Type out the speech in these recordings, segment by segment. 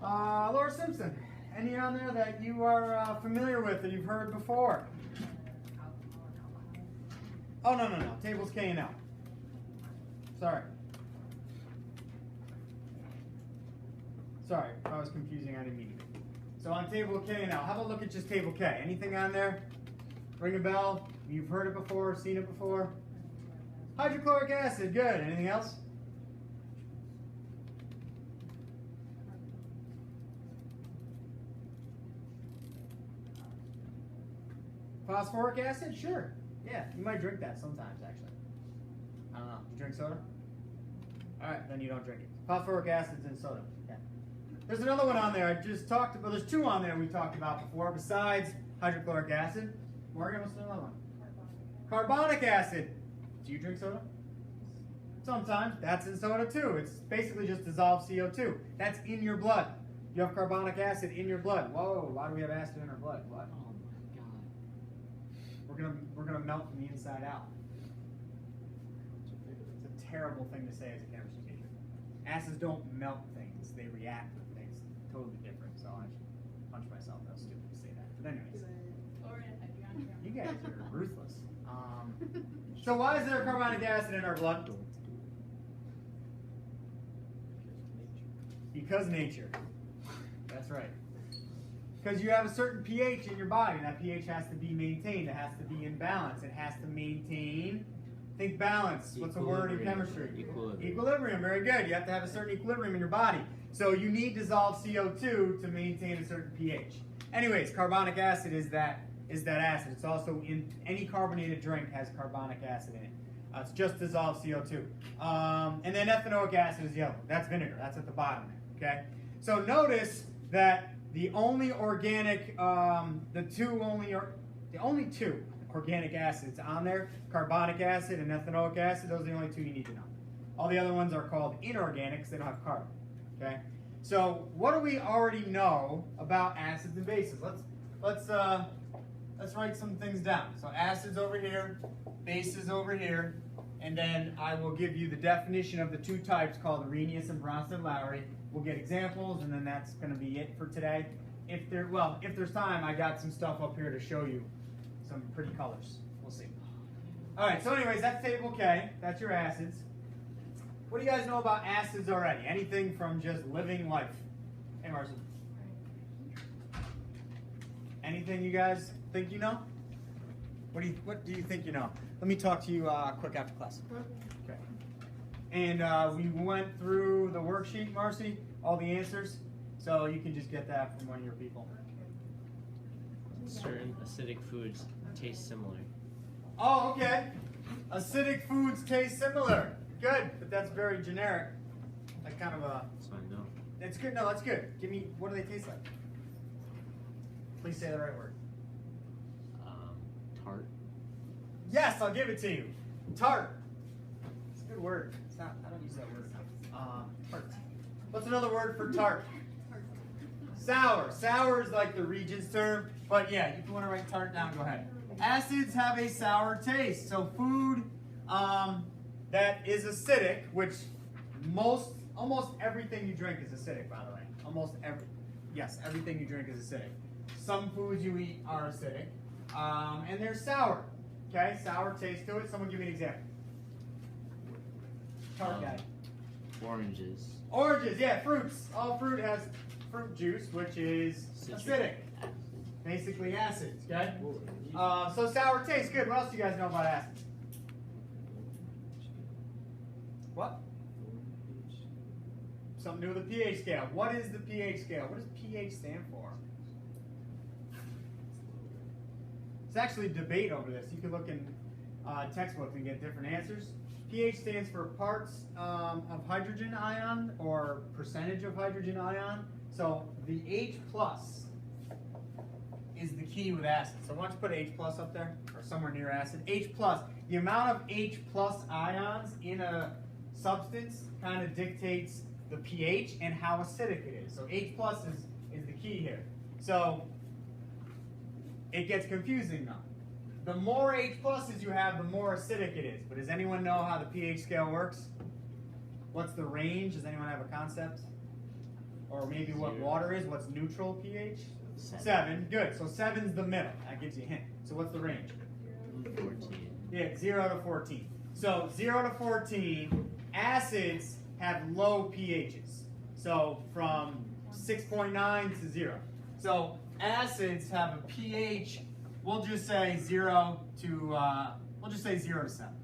Laura Simpson, any on there that you are familiar with that you've heard before? Oh, no. Tables K and L. Sorry. Sorry, if I was confusing, I didn't mean to. So on table K and L, how about look at just table K? Anything on there? Ring a bell? You've heard it before, seen it before? Hydrochloric acid, good. Anything else? Phosphoric acid? Sure. Yeah, you might drink that sometimes, actually. I don't know. You drink soda? All right, then you don't drink it. Phosphoric acid's in soda. Yeah. There's another one on there. I just talked about. There's two on there we talked about before besides hydrochloric acid. Morgan, what's the other one? Carbonic acid. Do you drink soda? Sometimes. That's in soda too. It's basically just dissolved CO2. That's in your blood. You have carbonic acid in your blood. Whoa, why do we have acid in our blood? What? Oh my God. We're gonna melt from the inside out. It's a terrible thing to say as a chemistry teacher. Acids don't melt things; they react with things. Totally different. So I should punch myself. That was stupid to say that. But anyways, you guys are ruthless. So why is there carbonic acid in our blood? Because nature. That's right. Because you have a certain pH in your body. That pH has to be maintained. It has to be in balance. It has to maintain, think balance. What's a word in chemistry? Equilibrium. Equilibrium, very good. You have to have a certain equilibrium in your body. So you need dissolved CO2 to maintain a certain pH. Anyways, carbonic acid is that acid. It's also in any carbonated drink has carbonic acid in it. It's just dissolved CO2. And then ethanoic acid is yellow. That's vinegar. That's at the bottom there. Okay. So notice that the only organic, the only two organic acids on there, carbonic acid and ethanoic acid. Those are the only two you need to know. All the other ones are called inorganic because they don't have carbon. Okay. So what do we already know about acids and bases? Let's write some things down. So acids over here, bases over here, and then I will give you the definition of the two types called Arrhenius and Bronsted-Lowry. We'll get examples, and then that's going to be it for today. If there's time, I got some stuff up here to show you some pretty colors. We'll see. All right. So, anyways, that's table K. That's your acids. What do you guys know about acids already? Anything from just living life? Hey, Marcy. Anything you guys think you know? What do you think you know? Let me talk to you quick after class. Okay. And we went through the worksheet, Marcy, all the answers, so you can just get that from one of your people. Certain acidic foods taste similar. Oh, okay. Acidic foods taste similar. Good, but that's very generic. Like kind of a. So I know. That's good. No, that's good. Give me. What do they taste like? Please say the right word. Tart. Yes, I'll give it to you. Tart. It's a good word. It's not. I don't use that word enough. Tart. What's another word for tart? Sour. Sour is like the regents term, but yeah, if you want to write tart down, go ahead. Acids have a sour taste. So food that is acidic, which almost everything you drink is acidic, by the way. Yes, everything you drink is acidic. Some foods you eat are acidic, and they're sour. Okay, sour taste to it. Someone give me an example. Tart guy. Oranges. Oranges, yeah, fruits. All fruit has fruit juice, which is acidic. Basically acids, okay? So sour taste, good. What else do you guys know about acids? What? Something to do with the pH scale. What is the pH scale? What does pH stand for? It's actually a debate over this. You can look in textbooks and get different answers. pH stands for parts of hydrogen ion or percentage of hydrogen ion. So the H plus is the key with acid. So why don't you put H plus up there or somewhere near acid. H plus, the amount of H plus ions in a substance kind of dictates the pH and how acidic it is. So H plus is the key here. So it gets confusing now. The more H pluses you have, the more acidic it is. But does anyone know how the pH scale works? What's the range? Does anyone have a concept? or maybe what 0. water is. What's neutral pH? 7. 7. Good. So 7's the middle. That gives you a hint. So what's the range? 14. Yeah, 0 to 14. So 0 to 14, acids have low pHs. So from 6.9 to 0. So acids have a pH, we'll just say 0 to 7.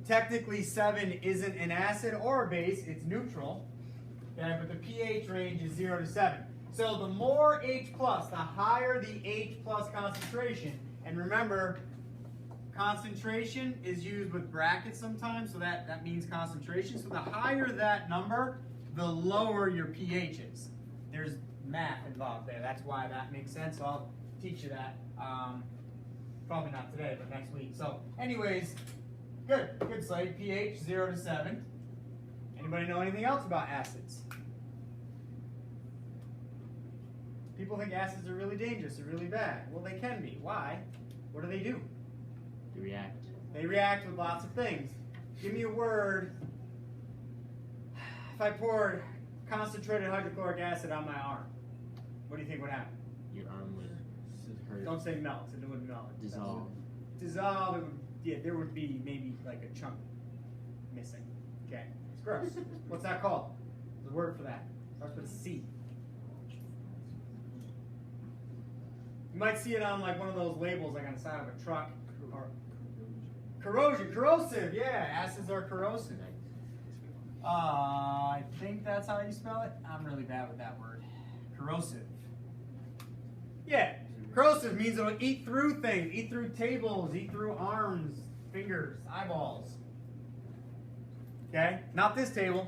Technically 7 isn't an acid or a base, it's neutral. Okay, but the pH range is 0 to 7. So the more H+, the higher the H+ concentration. And remember, concentration is used with brackets sometimes, so that means concentration. So the higher that number, the lower your pH is. There's math involved there. That's why that makes sense. So I'll teach you that. Probably not today, but next week. So anyways, good slide. pH 0 to 7. Anybody know anything else about acids? People think acids are really dangerous or really bad. Well, they can be. Why? What do? They react. They react with lots of things. Give me a word. If I poured concentrated hydrochloric acid on my arm, what do you think would happen? Your arm would hurt. Don't say melt. It wouldn't melt. Dissolve. Dissolve. It would, yeah, there would be maybe like a chunk missing. Okay, it's gross. What's that called? There's a word for that. Starts with a C. You might see it on like one of those labels, like on the side of a truck. Or corrosion, corrosive. Yeah, acids are corrosive. I think that's how you spell it. I'm really bad with that word. Corrosive. Yeah, corrosive means it'll eat through things, eat through tables, eat through arms, fingers, eyeballs. Okay, not this table.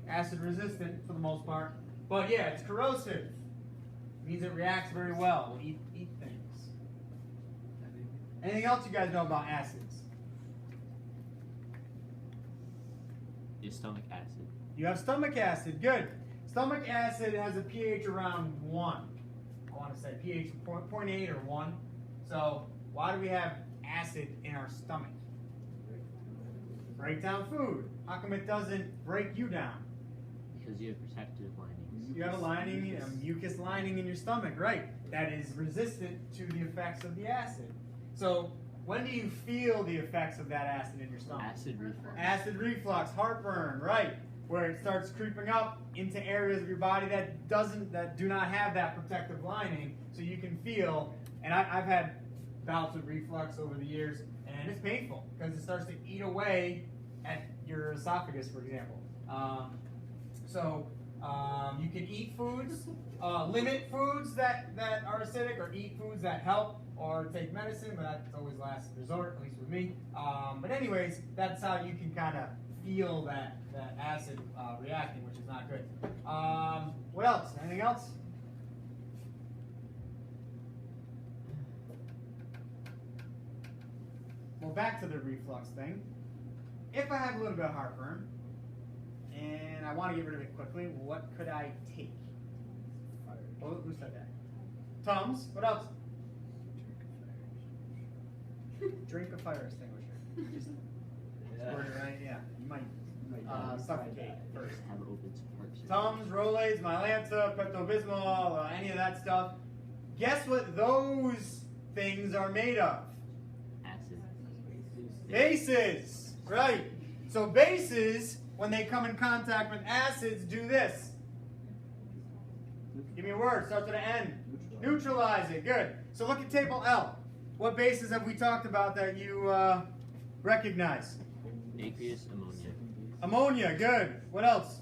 Acid resistant for the most part. But yeah, it's corrosive. It means it reacts very well. Will eat things. Anything else you guys know about acids? Your stomach acid. You have stomach acid. Good. Stomach acid has a pH around 1. I want to say pH 0.8 or 1. So why do we have acid in our stomach? Break down food. How come it doesn't break you down? Because you have protective linings. You have a lining, a mucus lining in your stomach, right? That is resistant to the effects of the acid. So when do you feel the effects of that acid in your stomach? Acid reflux. Acid reflux, heartburn, right? Where it starts creeping up into areas of your body that do not have that protective lining, so you can feel. And I've had bouts of reflux over the years, and it's painful because it starts to eat away at your esophagus, for example. You can eat foods, limit foods that are acidic, or eat foods that help, or take medicine, but that's always last resort, at least with me. But anyways, that's how you can kind of feel that acid reacting, which is not good. What else? Anything else? Well, back to the reflux thing. If I have a little bit of heartburn, and I want to get rid of it quickly, what could I take? Well, who said that? Tums. What else? Drink a fire extinguisher. Just word it right, yeah. You might suffocate first. Have open parts. Tums, Rolaids, Mylanta, Pepto-Bismol, any of that stuff. Guess what those things are made of? Acid. Bases. Right. So bases, when they come in contact with acids, do this. Give me a word. Starts with an N. Neutralize it. Good. So look at table L. What bases have we talked about that you recognize? Aqueous ammonia. Ammonia. Good. What else?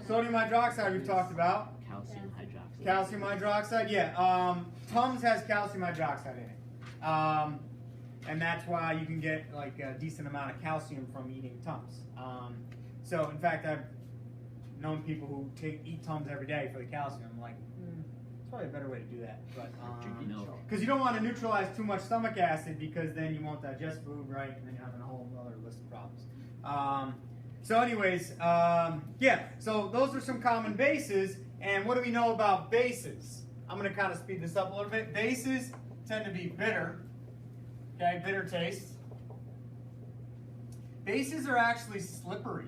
Sodium hydroxide we've talked about. Calcium hydroxide. Calcium hydroxide. Yeah. Tums has calcium hydroxide in it. And that's why you can get like a decent amount of calcium from eating Tums. So in fact, I've known people who eat Tums every day for the calcium. I'm like, it's probably a better way to do that. But because you don't want to neutralize too much stomach acid, because then you won't digest food right, and then you're having a whole other list of problems. So anyways, yeah. So those are some common bases. And what do we know about bases? I'm going to kind of speed this up a little bit. Bases tend to be bitter. Okay, bitter taste. Bases are actually slippery.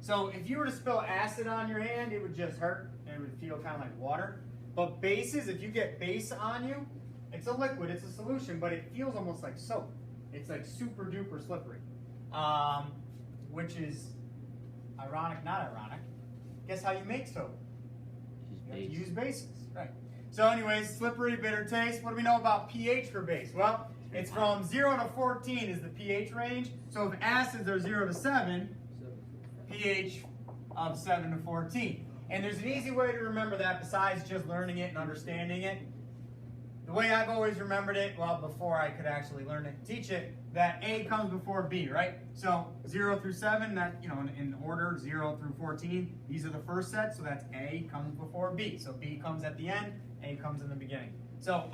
So if you were to spill acid on your hand, it would just hurt and it would feel kind of like water. But bases, if you get base on you, it's a liquid, it's a solution, but it feels almost like soap. It's like super duper slippery, which is ironic, not ironic. Guess how you make soap? You have to use bases, right? So anyways, slippery, bitter taste. What do we know about pH for base? Well, it's from 0 to 14 is the pH range. So if acids are 0 to 7, pH of 7 to 14. And there's an easy way to remember that besides just learning it and understanding it. The way I've always remembered it, well, before I could actually learn it and teach it, that A comes before B, right? So 0 through 7, that, you know, in order, 0 through 14, these are the first set, so that's A comes before B. So B comes at the end, A comes in the beginning. So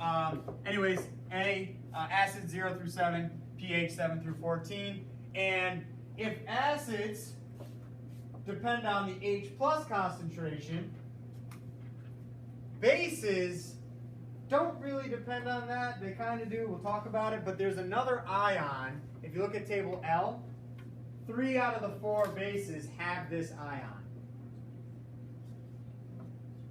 anyways, acids 0 through 7, pH 7 through 14. And if acids depend on the H plus concentration, bases don't really depend on that. They kind of do. We'll talk about it. But there's another ion. If you look at table L, 3 out of the 4 bases have this ion.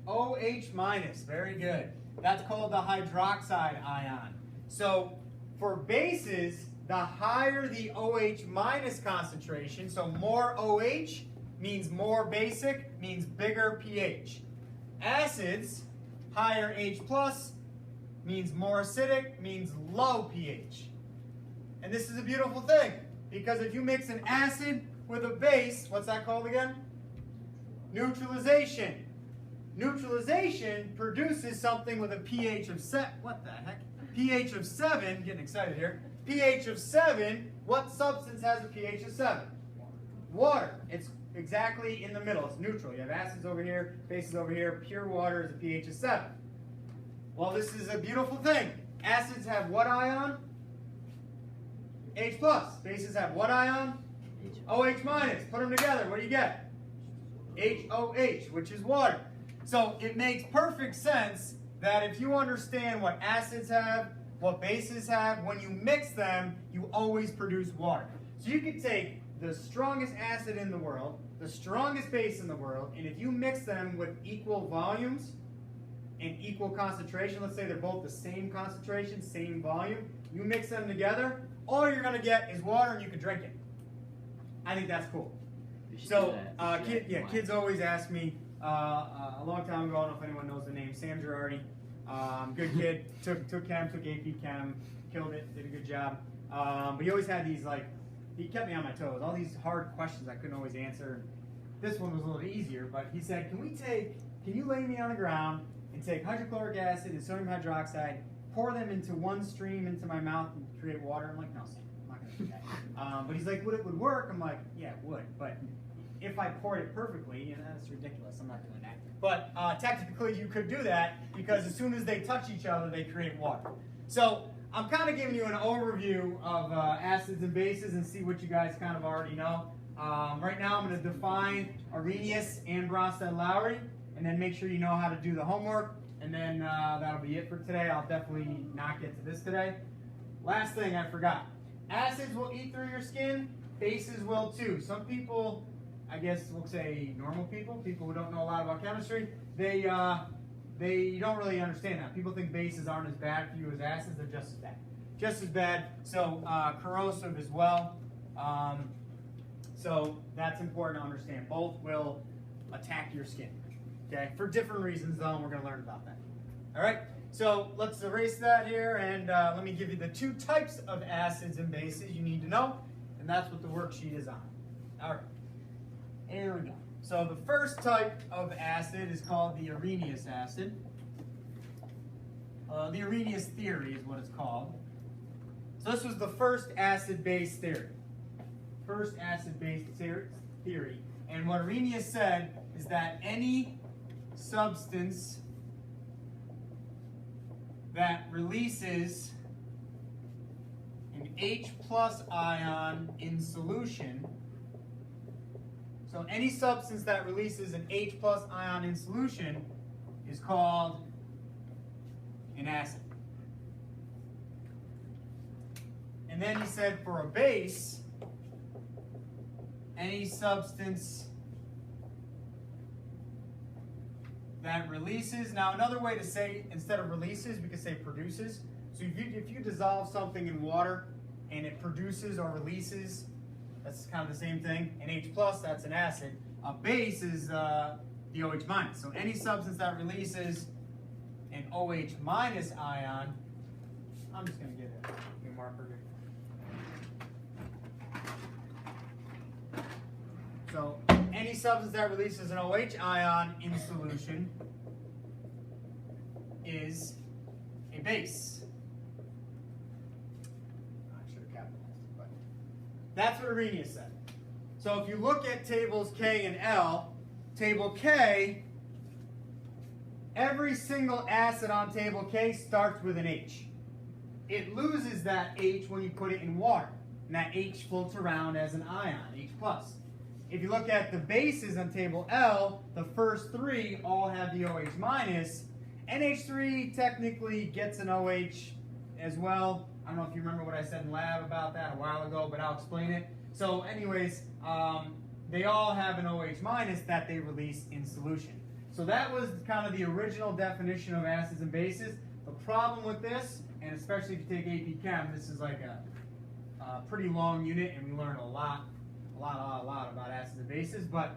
OH minus. Very good. That's called the hydroxide ion. So for bases, the higher the OH minus concentration, so more OH means more basic, means bigger pH. Acids, higher H plus, means more acidic, means low pH. And this is a beautiful thing, because if you mix an acid with a base, what's that called again? Neutralization. Neutralization produces something with a pH of pH of 7, getting excited here. pH of 7, what substance has a pH of 7? Water. It's exactly in the middle. It's neutral. You have acids over here, bases over here. Pure water is a pH of 7. Well, this is a beautiful thing. Acids have what ion? H plus. Bases have what ion? OH minus. Put them together. What do you get? HOH, which is water. So it makes perfect sense that if you understand what acids have, what bases have, when you mix them, you always produce water. So you could take the strongest acid in the world, the strongest base in the world, and if you mix them with equal volumes and equal concentration, let's say they're both the same concentration, same volume, you mix them together, all you're going to get is water and you can drink it. I think that's cool. So kids always ask me, a long time ago, I don't know if anyone knows the name, Sam Girardi, good kid, took chem, took AP chem, killed it, did a good job. But he always had these, like, he kept me on my toes, all these hard questions I couldn't always answer. This one was a little easier, but he said, can you lay me on the ground and take hydrochloric acid and sodium hydroxide, pour them into one stream into my mouth and create water? I'm like, no, Sam, I'm not going to do that. But he's like, would it work? I'm like, yeah, it would. But if I poured it perfectly, you know, that's ridiculous. I'm not doing that. But technically, you could do that because as soon as they touch each other, they create water. So I'm kind of giving you an overview of acids and bases and see what you guys kind of already know. Right now, I'm going to define Arrhenius and Bronsted-Lowry, and then make sure you know how to do the homework. And then that'll be it for today. I'll definitely not get to this today. Last thing I forgot. Acids will eat through your skin. Bases will too. Some people, I guess we'll say normal people who don't know a lot about chemistry, they don't really understand that. People think bases aren't as bad for you as acids. They're just as bad. Just as bad. So corrosive as well. So that's important to understand. Both will attack your skin. Okay, for different reasons though, and we're going to learn about that. All right, so let's erase that here, and let me give you the 2 types of acids and bases you need to know, and that's what the worksheet is on. All right, here we go. So the first type of acid is called the Arrhenius acid. The Arrhenius theory is what it's called. So this was the first acid-base theory. First acid-base theory. And what Arrhenius said is that any substance that releases an H plus ion in solution, so any substance that releases an H plus ion in solution is called an acid. And then he said for a base, any substance that releases. Now another way to say, instead of releases, we could say produces. So if you dissolve something in water and it produces or releases, that's kind of the same thing. An H plus, that's an acid. A base is the OH minus. So any substance that releases an OH minus ion, I'm just going to get a marker here. So any substance that releases an OH ion in solution is a base. I should have capitalized it, but that's what Arrhenius said. So if you look at tables K and L, table K, every single acid on table K starts with an H. It loses that H when you put it in water, and that H floats around as an ion, H plus. If you look at the bases on table L, the first three all have the OH minus. NH3 technically gets an OH as well. I don't know if you remember what I said in lab about that a while ago, but I'll explain it. So anyways, they all have an OH minus that they release in solution. So that was kind of the original definition of acids and bases. The problem with this, and especially if you take AP Chem, this is like a pretty long unit, and we learn a lot about acids and bases, but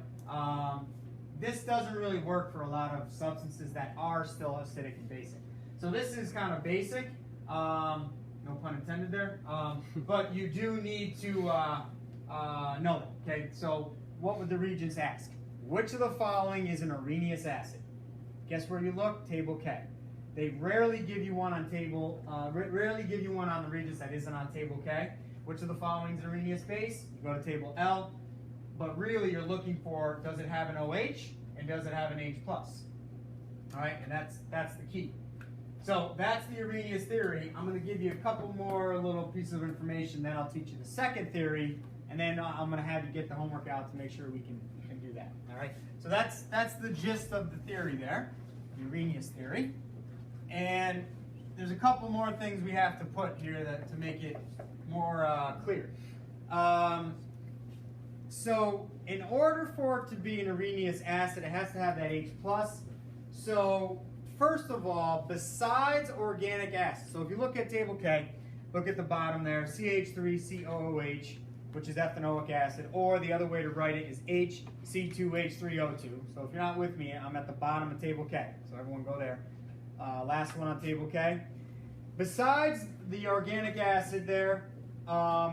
this doesn't really work for a lot of substances that are still acidic and basic. So this is kind of basic, no pun intended there, but you do need to know it, okay? So what would the regents ask? Which of the following is an Arrhenius acid? Guess where you look? Table K. They rarely give you one on rarely give you one on the regents that isn't on table K. Which of the following is an Arrhenius base? You go to table L, but really you're looking for, does it have an OH and does it have an H plus? All right, and that's the key. So that's the Arrhenius theory. I'm going to give you a couple more little pieces of information, then I'll teach you the second theory, and then I'm going to have you get the homework out to make sure we can do that. All right, so that's the gist of the theory there, the Arrhenius theory. And there's a couple more things we have to put here to make it more clear. So in order for it to be an Arrhenius acid, it has to have that H plus. So first of all, besides organic acids, so if you look at table K, look at the bottom there, CH3COOH, which is ethanoic acid, or the other way to write it is HC2H3O2. So if you're not with me, I'm at the bottom of table K. So everyone go there. Last one on table K. Besides the organic acid there,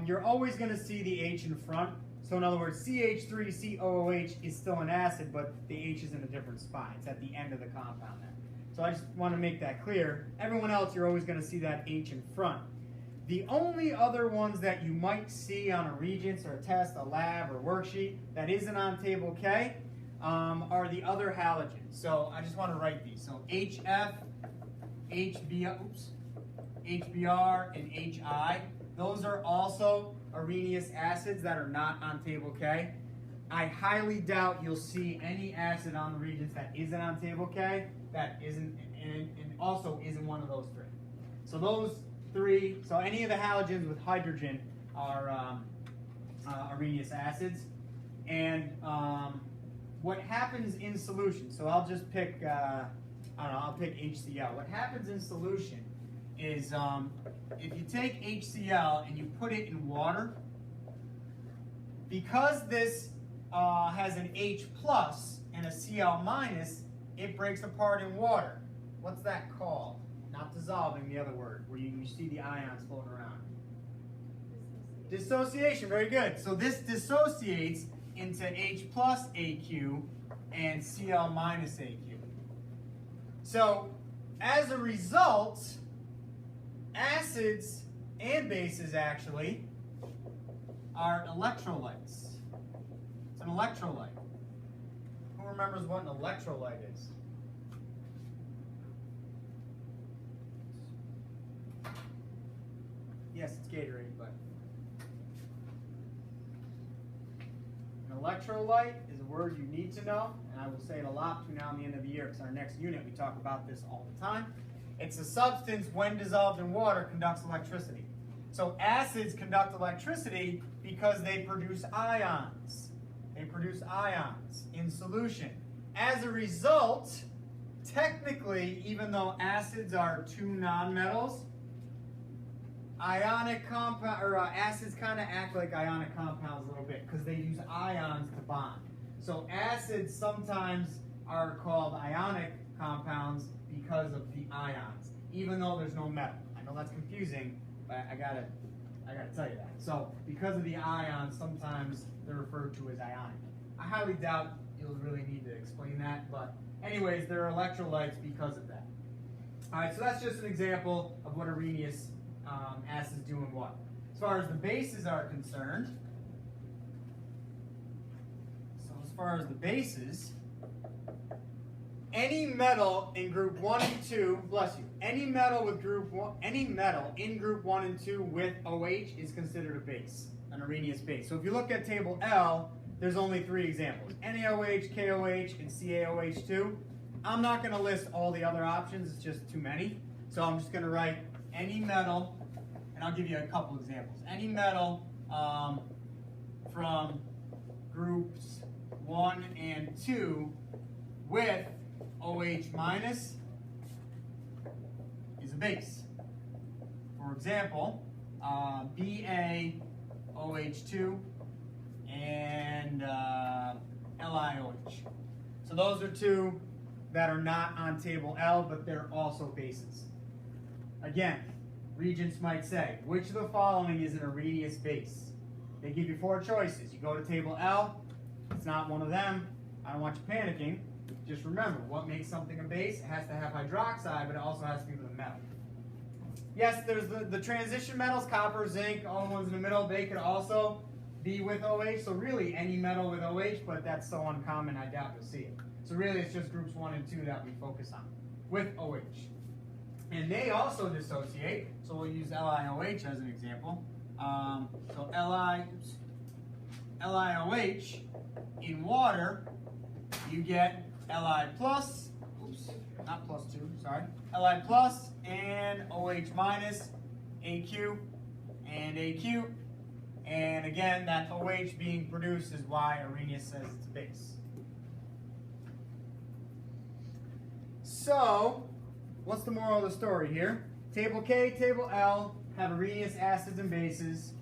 you're always going to see the H in front. So in other words, CH3COOH is still an acid, but the H is in a different spot. It's at the end of the compound there. So I just want to make that clear. Everyone else, you're always going to see that H in front. The only other ones that you might see on a regents or a test, a lab, or worksheet that isn't on table K are the other halogens. So I just want to write these. So HF, HBr, and HI. Those are also Arrhenius acids that are not on table K. I highly doubt you'll see any acid on the regents that isn't on table K that isn't, and also isn't one of those three. So those three, so any of the halogens with hydrogen are Arrhenius acids. And what happens in solution, so I'll just pick, I'll pick HCl. What happens in solution is if you take HCl and you put it in water, because this has an H plus and a Cl minus, it breaks apart in water. What's that called? Not dissolving, the other word, where you see the ions floating around. Dissociation, very good. So this dissociates into H plus AQ and Cl minus AQ. So as a result, acids and bases actually are electrolytes. It's an electrolyte. Who remembers what an electrolyte is? Yes, it's Gatorade, but an electrolyte is a word you need to know, and I will say it a lot between now and the end of the year, because our next unit we talk about this all the time. It's a substance, when dissolved in water, conducts electricity. So acids conduct electricity because they produce ions. They produce ions in solution. As a result, technically, even though acids are two nonmetals, ionic compound or acids kind of act like ionic compounds a little bit because they use ions to bond. So acids sometimes are called ionic compounds because of the ions, even though there's no metal. I know that's confusing, but I gotta tell you that. So because of the ions, sometimes they're referred to as ionic. I highly doubt you'll really need to explain that, but anyways, they're electrolytes because of that. All right, so that's just an example of what Arrhenius acids do in water. As far as the bases are concerned, any metal in group 1 and 2, bless you, any metal in group 1 and 2 with OH is considered a base, an Arrhenius base. So if you look at table L, there's only 3 examples: NaOH, KOH, and CaOH2. I'm not going to list all the other options, it's just too many. So I'm just going to write any metal, and I'll give you a couple examples. Any metal from groups 1 and 2 with OH minus is a base. For example, BaOH2 and LiOH. So those are 2 that are not on table L, but they're also bases. Again, regents might say, which of the following is an Arrhenius base? They give you 4 choices. You go to table L, it's not one of them. I don't want you panicking. Just remember, what makes something a base? It has to have hydroxide, but it also has to be with a metal. Yes, there's the transition metals, copper, zinc, all the ones in the middle. They could also be with OH. So really, any metal with OH, but that's so uncommon, I doubt you'll see it. So really, it's just groups 1 and 2 that we focus on with OH. And they also dissociate, so we'll use LiOH as an example. So LiOH in water, you get Li plus, not plus 2, sorry, Li plus and OH minus, AQ and AQ. And again, that OH being produced is why Arrhenius says it's a base. So, what's the moral of the story here? Table K, table L have Arrhenius acids and bases.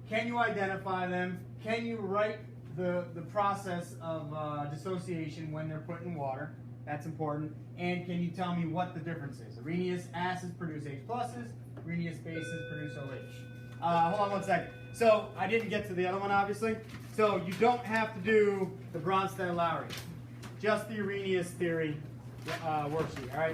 Can you identify them? Can you write the process of dissociation when they're put in water? That's important. And can you tell me what the difference is? Arrhenius acids produce H pluses, Arrhenius bases produce OH. Hold on one second. So I didn't get to the other one, obviously. So you don't have to do the Bronsted-Lowry. Just the Arrhenius theory worksheet, all right?